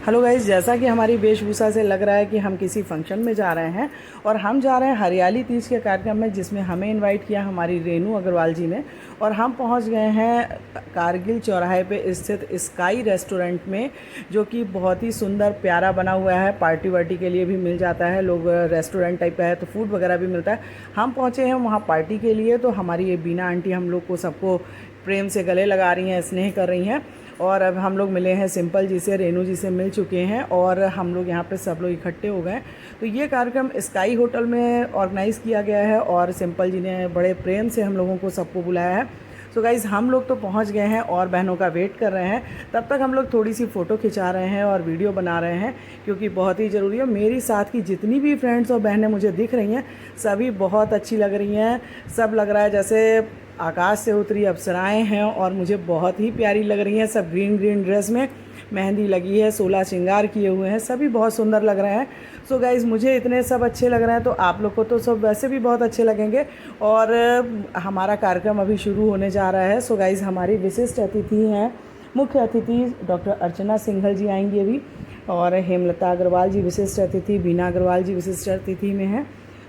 Hello guys, जैसा कि हमारी वेशभूषा से लग रहा है कि हम किसी फंक्शन में जा रहे हैं और हम जा रहे हैं हरियाली तीज के कार्यक्रम में, जिसमें हमें इनवाइट किया हमारी रेनू अग्रवाल जी ने। और हम पहुंच गए हैं कारगिल चौराहे पे स्थित स्काई रेस्टोरेंट में, जो कि बहुत ही सुंदर प्यारा बना हुआ है। पार्टी वार्टी के लिए भी मिल जाता है, लोग रेस्टोरेंट टाइप का है तो फूड वगैरह भी मिलता है। हम पहुँचे हैं वहाँ पार्टी के लिए, तो हमारी ये बीना आंटी हम लोग को सबको प्रेम से गले लगा रही हैं, स्नेह कर रही हैं। और अब हम लोग मिले हैं सिंपल जी से, रेनू जी से मिल चुके हैं और हम लोग यहाँ पे सब लोग इकट्ठे हो गए। तो ये कार्यक्रम स्काई होटल में ऑर्गेनाइज़ किया गया है और सिंपल जी ने बड़े प्रेम से हम लोगों को सबको बुलाया है। सो गाइज़, हम लोग तो पहुँच गए हैं और बहनों का वेट कर रहे हैं। तब तक हम लोग थोड़ी सी फ़ोटो खिंचा रहे हैं और वीडियो बना रहे हैं, क्योंकि बहुत ही ज़रूरी है। मेरी साथ की जितनी भी फ्रेंड्स और बहनें मुझे दिख रही हैं, सभी बहुत अच्छी लग रही हैं। सब लग रहा है जैसे आकाश से उतरी अप्सराएं हैं और मुझे बहुत ही प्यारी लग रही हैं। सब ग्रीन ग्रीन ड्रेस में, मेहंदी लगी है, 16 श्रृंगार किए हुए हैं, सभी बहुत सुंदर लग रहे हैं। सो गाइज़, मुझे इतने सब अच्छे लग रहे हैं तो आप लोग को तो सब वैसे भी बहुत अच्छे लगेंगे। और हमारा कार्यक्रम अभी शुरू होने जा रहा है। सो गाइज़, हमारी विशिष्ट अतिथि हैं, मुख्य अतिथि डॉक्टर अर्चना सिंघल जी आएंगी अभी, और हेमलता अग्रवाल जी विशिष्ट अतिथि, बीना अग्रवाल जी विशिष्ट अतिथि में हैं।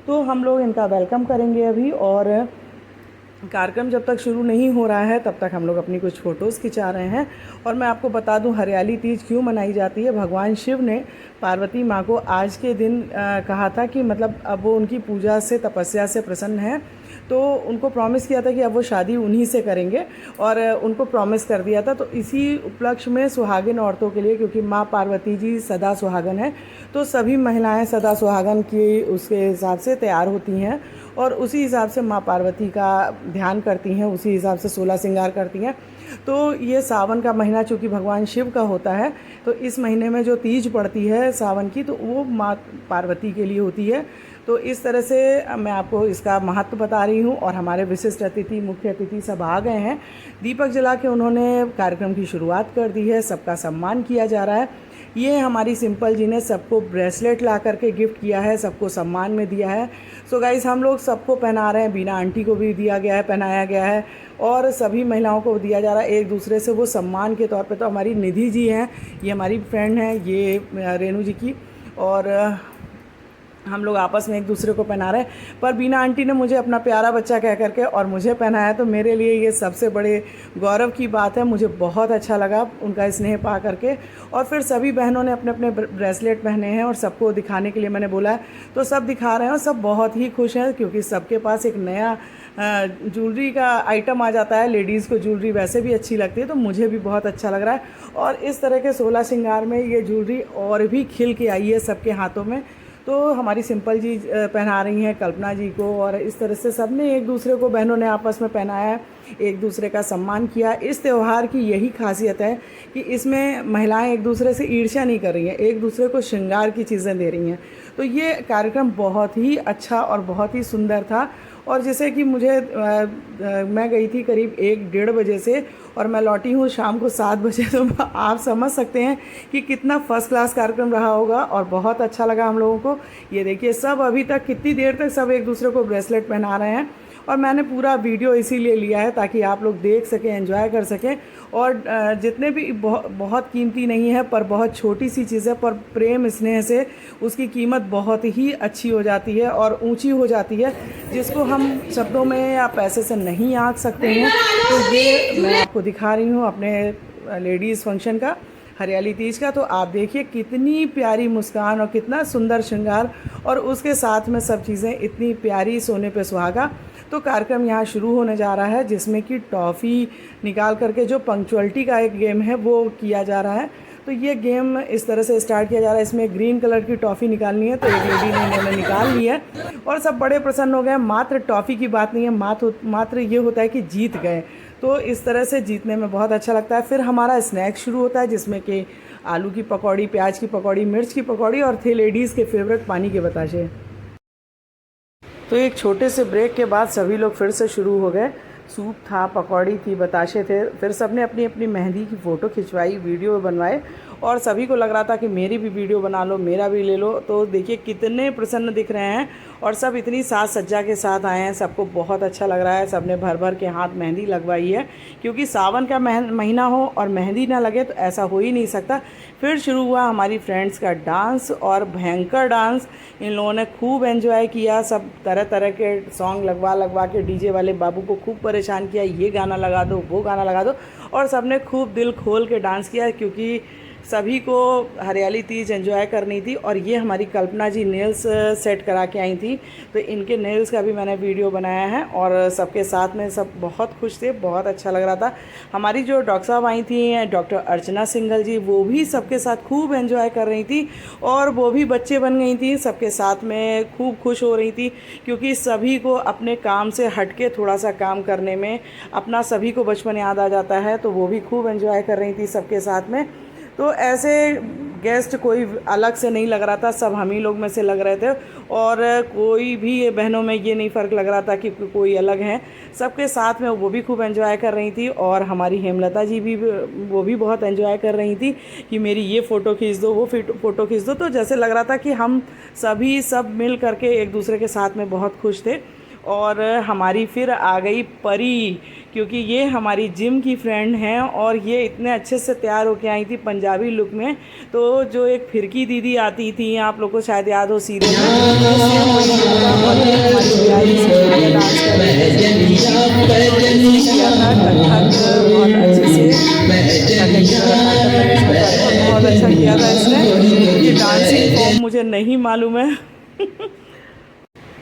तो हम लोग इनका वेलकम करेंगे अभी। और कार्यक्रम जब तक शुरू नहीं हो रहा है तब तक हम लोग अपनी कुछ फ़ोटोज़ खिंचा रहे हैं। और मैं आपको बता दूं, हरियाली तीज क्यों मनाई जाती है। भगवान शिव ने पार्वती माँ को आज के दिन कहा था कि मतलब अब वो उनकी पूजा से, तपस्या से प्रसन्न है, तो उनको प्रॉमिस किया था कि अब वो शादी उन्हीं से करेंगे, और उनको प्रॉमिस कर दिया था। तो इसी उपलक्ष्य में सुहागिन औरतों के लिए, क्योंकि माँ पार्वती जी सदा सुहागन है, तो सभी महिलाएं सदा सुहागन की उसके हिसाब से तैयार होती हैं और उसी हिसाब से माँ पार्वती का ध्यान करती हैं, उसी हिसाब से 16 श्रृंगार करती हैं। तो ये सावन का महीना चूँकि भगवान शिव का होता है, तो इस महीने में जो तीज पड़ती है सावन की, तो वो माँ पार्वती के लिए होती है। तो इस तरह से मैं आपको इसका महत्व बता रही हूँ। और हमारे विशिष्ट अतिथि, मुख्य अतिथि सब आ गए हैं। दीपक जला के उन्होंने कार्यक्रम की शुरुआत कर दी है, सबका सम्मान किया जा रहा है। ये हमारी सिंपल जी ने सबको ब्रेसलेट ला करके गिफ्ट किया है, सबको सम्मान में दिया है। सो गाइस, हम लोग सबको पहना रहे हैं, बीना आंटी को भी दिया गया है, पहनाया गया है, और सभी महिलाओं को दिया जा रहा है एक दूसरे से वो सम्मान के तौर पे। तो हमारी निधि जी हैं, ये हमारी फ्रेंड हैं, ये रेनू जी की, और हम लोग आपस में एक दूसरे को पहना रहे हैं। पर बीना आंटी ने मुझे अपना प्यारा बच्चा कह करके और मुझे पहनाया, तो मेरे लिए ये सबसे बड़े गौरव की बात है। मुझे बहुत अच्छा लगा उनका स्नेह पा करके। और फिर सभी बहनों ने अपने अपने ब्रेसलेट पहने हैं और सबको दिखाने के लिए मैंने बोला है, तो सब दिखा रहे हैं और सब बहुत ही खुश हैं, क्योंकि सबके पास एक नया ज्वेलरी का आइटम आ जाता है। लेडीज़ को ज्वेलरी वैसे भी अच्छी लगती है, तो मुझे भी बहुत अच्छा लग रहा है। और इस तरह के 16 श्रृंगार में ये ज्वेलरी और भी खिल के आई है सबके हाथों में। तो हमारी सिंपल जी पहना रही हैं कल्पना जी को, और इस तरह से सब ने एक दूसरे को, बहनों ने आपस में पहनाया है, एक दूसरे का सम्मान किया। इस त्यौहार की यही खासियत है कि इसमें महिलाएं एक दूसरे से ईर्ष्या नहीं कर रही हैं, एक दूसरे को श्रृंगार की चीज़ें दे रही हैं। तो ये कार्यक्रम बहुत ही अच्छा और बहुत ही सुंदर था। और जैसे कि मैं गई थी करीब 1-1:30 बजे से, और मैं लौटी हूँ शाम को 7 बजे। तो आप समझ सकते हैं कि कितना फर्स्ट क्लास कार्यक्रम रहा होगा, और बहुत अच्छा लगा हम लोगों को। ये देखिए, सब अभी तक कितनी देर तक सब एक दूसरे को ब्रेसलेट पहना रहे हैं। और मैंने पूरा वीडियो इसीलिए लिया है ताकि आप लोग देख सकें, एंजॉय कर सकें। और जितने भी बहुत कीमती नहीं है, पर बहुत छोटी सी चीज़ है, पर प्रेम स्नेह से उसकी कीमत बहुत ही अच्छी हो जाती है और ऊंची हो जाती है, जिसको हम शब्दों में या पैसे से नहीं आंक सकते हैं। तो ये मैं आपको दिखा रही हूँ अपने लेडीज़ फंक्शन का, हरियाली तीज का। तो आप देखिए कितनी प्यारी मुस्कान और कितना सुंदर श्रृंगार, और उसके साथ में सब चीज़ें इतनी प्यारी, सोने पे सुहागा। तो कार्यक्रम यहाँ शुरू होने जा रहा है, जिसमें कि टॉफ़ी निकाल करके जो पंक्चुअलिटी का एक गेम है वो किया जा रहा है। तो ये गेम इस तरह से स्टार्ट किया जा रहा है। इसमें ग्रीन कलर की टॉफ़ी निकालनी है, तो एक लेडी ने इन्होंने निकाल ली है और सब बड़े प्रसन्न हो गए। मात्र टॉफ़ी की बात नहीं है, मात्र ये होता है कि जीत गए। तो इस तरह से जीतने में बहुत अच्छा लगता है। फिर हमारा स्नैक्स शुरू होता है, जिसमें कि आलू की पकौड़ी, प्याज की पकौड़ी, मिर्च की पकौड़ी, और थे लेडीज़ के फेवरेट पानी के बताशे। तो एक छोटे से ब्रेक के बाद सभी लोग फिर से शुरू हो गए। सूप था, पकौड़ी थी, बताशे थे। फिर सबने अपनी अपनी मेहंदी की फ़ोटो खिंचवाई, वीडियो बनवाए, और सभी को लग रहा था कि मेरी भी वीडियो बना लो, मेरा भी ले लो। तो देखिए कितने प्रसन्न दिख रहे हैं और सब इतनी साज सज्जा के साथ आए हैं, सबको बहुत अच्छा लग रहा है। सब ने भर भर के हाथ मेहंदी लगवाई है, क्योंकि सावन का महीना हो और मेहंदी ना लगे तो ऐसा हो ही नहीं सकता। फिर शुरू हुआ हमारी फ्रेंड्स का डांस, और भयंकर डांस इन लोगों ने खूब एंजॉय किया। सब तरह तरह के सॉन्ग लगवा के डीजे वाले बाबू को खूब परेशान किया, ये गाना लगा दो, वो गाना लगा दो, और सब ने खूब दिल खोल के डांस किया, क्योंकि सभी को हरियाली तीज एंजॉय करनी थी। और ये हमारी कल्पना जी नेल्स सेट करा के आई थी, तो इनके नेल्स का भी मैंने वीडियो बनाया है, और सबके साथ में सब बहुत खुश थे, बहुत अच्छा लग रहा था। हमारी जो डॉक्टर साहब आई थी, डॉक्टर अर्चना सिंघल जी, वो भी सबके साथ खूब एंजॉय कर रही थी, और वो भी बच्चे बन गई थी, सबके साथ में खूब खुश हो रही थी, क्योंकि सभी को अपने काम से हट के थोड़ा सा काम करने में अपना सभी को बचपन याद आ जाता है। तो वो भी खूब एंजॉय कर रही थी सबके साथ में। तो ऐसे गेस्ट कोई अलग से नहीं लग रहा था, सब हम ही लोग में से लग रहे थे, और कोई भी बहनों में ये नहीं फ़र्क लग रहा था कि कोई अलग है। सबके साथ में वो भी खूब एंजॉय कर रही थी, और हमारी हेमलता जी भी वो भी बहुत एंजॉय कर रही थी कि मेरी ये फ़ोटो खींच दो, वो फ़ोटो खींच दो। तो जैसे लग रहा था कि हम सभी सब मिल करके एक दूसरे के साथ में बहुत खुश थे। और हमारी फिर आ गई परी, क्योंकि ये हमारी जिम की फ्रेंड हैं, और ये इतने अच्छे से तैयार होके आई थी पंजाबी लुक में। तो जो एक फिरकी दीदी आती थी, आप लोग को शायद याद हो सीरियल में, और ये हमारी प्यारी सी डांस कर रही किया था कथक, बहुत अच्छे से बहुत अच्छा किया था इसने। ये डांसिंग फॉर्म मुझे नहीं मालूम है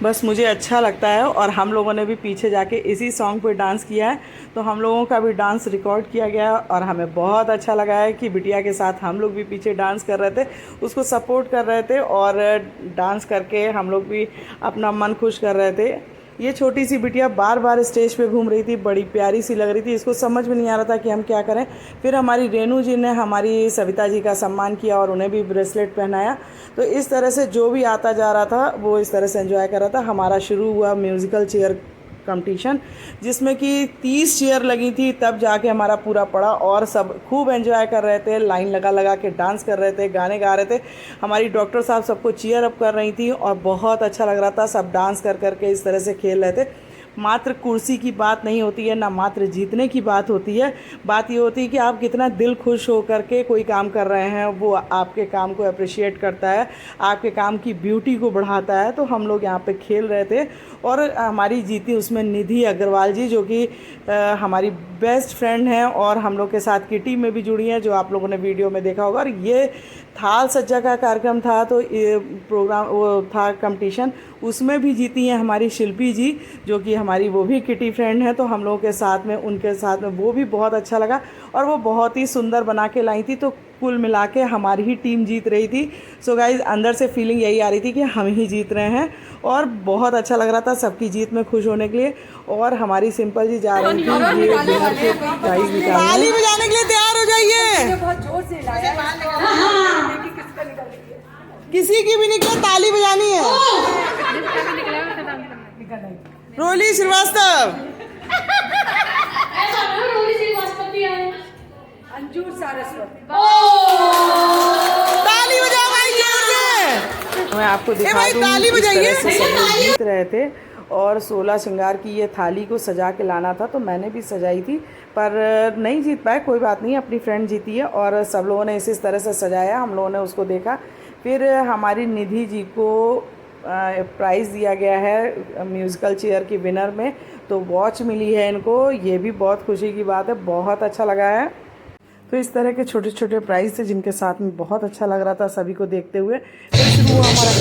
बस मुझे अच्छा लगता है, और हम लोगों ने भी पीछे जाके इसी सॉन्ग पे डांस किया है। तो हम लोगों का भी डांस रिकॉर्ड किया गया, और हमें बहुत अच्छा लगा है कि बिटिया के साथ हम लोग भी पीछे डांस कर रहे थे, उसको सपोर्ट कर रहे थे, और डांस करके हम लोग भी अपना मन खुश कर रहे थे। ये छोटी सी बिटिया बार बार स्टेज पे घूम रही थी, बड़ी प्यारी सी लग रही थी, इसको समझ में नहीं आ रहा था कि हम क्या करें। फिर हमारी रेनू जी ने हमारी सविता जी का सम्मान किया, और उन्हें भी ब्रेसलेट पहनाया। तो इस तरह से जो भी आता जा रहा था वो इस तरह से एंजॉय कर रहा था। हमारा शुरू हुआ म्यूज़िकल चेयर कंपटीशन, जिसमें कि 30 चेयर लगी थी, तब जाके हमारा पूरा पड़ा, और सब खूब एंजॉय कर रहे थे, लाइन लगा लगा के डांस कर रहे थे, गाने गा रहे थे। हमारी डॉक्टर साहब सबको चीयर अप कर रही थी, और बहुत अच्छा लग रहा था, सब डांस कर करके इस तरह से खेल रहे थे। मात्र कुर्सी की बात नहीं होती है, ना मात्र जीतने की बात होती है। बात ये होती है कि आप कितना दिल खुश हो करके कोई काम कर रहे हैं, वो आपके काम को अप्रिशिएट करता है, आपके काम की ब्यूटी को बढ़ाता है। तो हम लोग यहाँ पे खेल रहे थे, और हमारी जीती उसमें निधि अग्रवाल जी, जो कि हमारी बेस्ट फ्रेंड हैं, और हम लोग के साथ किटी में भी जुड़ी हैं, जो आप लोगों ने वीडियो में देखा होगा। और ये थाल सज्जा का कार्यक्रम था, तो ये प्रोग्राम वो था कंपटीशन, उसमें भी जीती हैं हमारी शिल्पी जी, जो कि हमारी वो भी किटी फ्रेंड है। तो हम लोगों के साथ में उनके साथ में वो भी बहुत अच्छा लगा, और वो बहुत ही सुंदर बना के लाई थी। तो कुल मिला के हमारी ही टीम जीत रही थी। सो गाइज़, अंदर से फीलिंग यही आ रही थी कि हम ही जीत रहे हैं, और बहुत अच्छा लग रहा था सबकी जीत में खुश होने के लिए। और हमारी सिंपल जी जा रही थी ये डिनर के प्राइज निकालने। ताली बजाने के लिए तैयार हो जाइए, बहुत जोर से लाया, किसी की भी निकले ताली बजानी है। रोली श्रीवास्तव, अंजूर सारस्वत, ताली बजाओ भाई जोर से। मैं आपको दिखा दूं, ताली बजाइए। जीत रहे थे, और 16 श्रृंगार की ये थाली को सजा के लाना था, तो मैंने भी सजाई थी, पर नहीं जीत पाए। कोई बात नहीं, अपनी फ्रेंड जीती है, और सब लोगों ने इस तरह से सजाया, हम लोगों ने उसको देखा। फिर हमारी निधि जी को प्राइज़ दिया गया है म्यूज़िकल चेयर की विनर में, तो वॉच मिली है इनको, ये भी बहुत खुशी की बात है, बहुत अच्छा लगा है। तो इस तरह के छोटे छोटे प्राइज़ थे, जिनके साथ में बहुत अच्छा लग रहा था सभी को देखते हुए। तो शुरू हुआ हमारा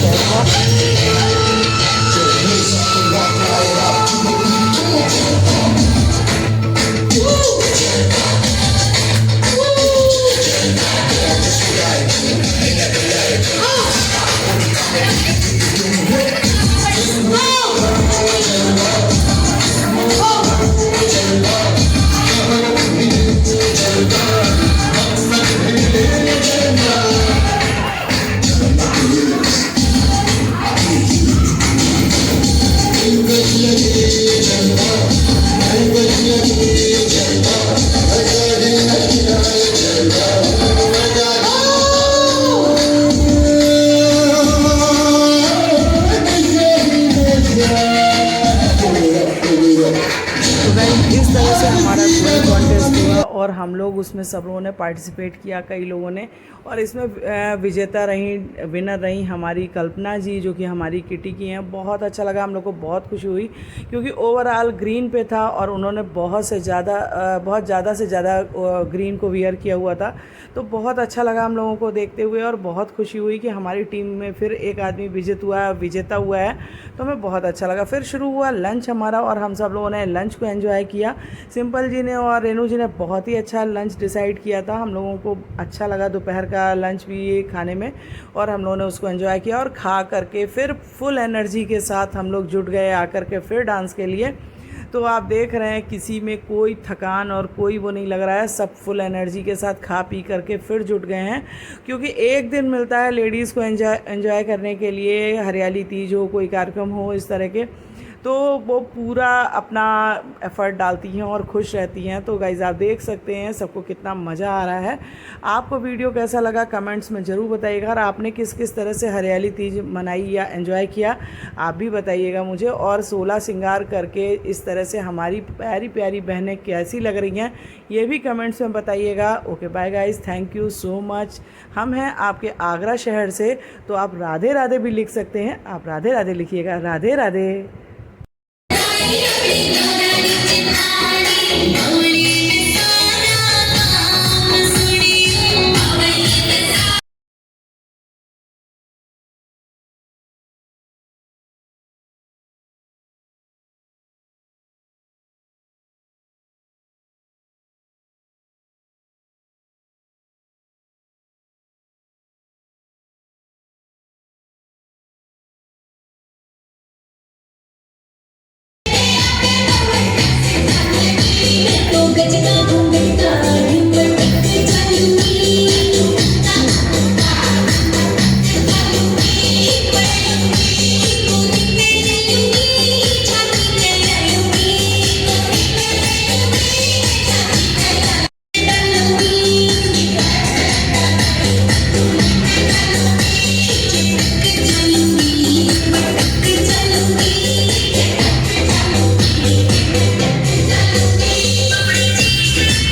सब लोगों ने पार्टिसिपेट किया, कई लोगों ने। और इसमें विजेता रही, विनर रही हमारी कल्पना जी, जो कि हमारी किटी की हैं। बहुत अच्छा लगा, हम लोग को बहुत खुशी हुई, क्योंकि ओवरऑल ग्रीन पे था और उन्होंने बहुत ज़्यादा से ज़्यादा ग्रीन को वियर किया हुआ था। तो बहुत अच्छा लगा हम लोगों को देखते हुए, और बहुत खुशी हुई कि हमारी टीम में फिर एक आदमी विजेता हुआ है। तो हमें बहुत अच्छा लगा। फिर शुरू हुआ लंच हमारा, और हम सब लोगों ने लंच को एंजॉय किया। सिंपल जी ने और रेनू जी ने बहुत ही अच्छा लंच डिसाइड किया था। हम लोगों को अच्छा लगा दोपहर का लंच भी खाने में, और हम लोगों ने उसको एंजॉय किया। और खा करके फिर फुल एनर्जी के साथ हम लोग जुट गए आकर के फिर डांस के लिए। तो आप देख रहे हैं किसी में कोई थकान और कोई वो नहीं लग रहा है, सब फुल एनर्जी के साथ खा पी करके फिर जुट गए हैं। क्योंकि एक दिन मिलता है लेडीज़ को एंजॉय करने के लिए, हरियाली तीज हो, कोई कार्यक्रम हो इस तरह के, तो वो पूरा अपना एफ़र्ट डालती हैं और खुश रहती हैं। तो गाइज़ आप देख सकते हैं सबको कितना मज़ा आ रहा है। आपको वीडियो कैसा लगा कमेंट्स में ज़रूर बताइएगा, और आपने किस किस तरह से हरियाली तीज मनाई या एंजॉय किया आप भी बताइएगा मुझे। और 16 श्रृंगार करके इस तरह से हमारी प्यारी प्यारी बहनें कैसी लग रही हैं ये भी कमेंट्स में बताइएगा। Okay bye guys, thank you so much. हम हैं आपके आगरा शहर से, तो आप राधे राधे भी लिख सकते हैं, आप राधे राधे लिखिएगा। राधे राधे।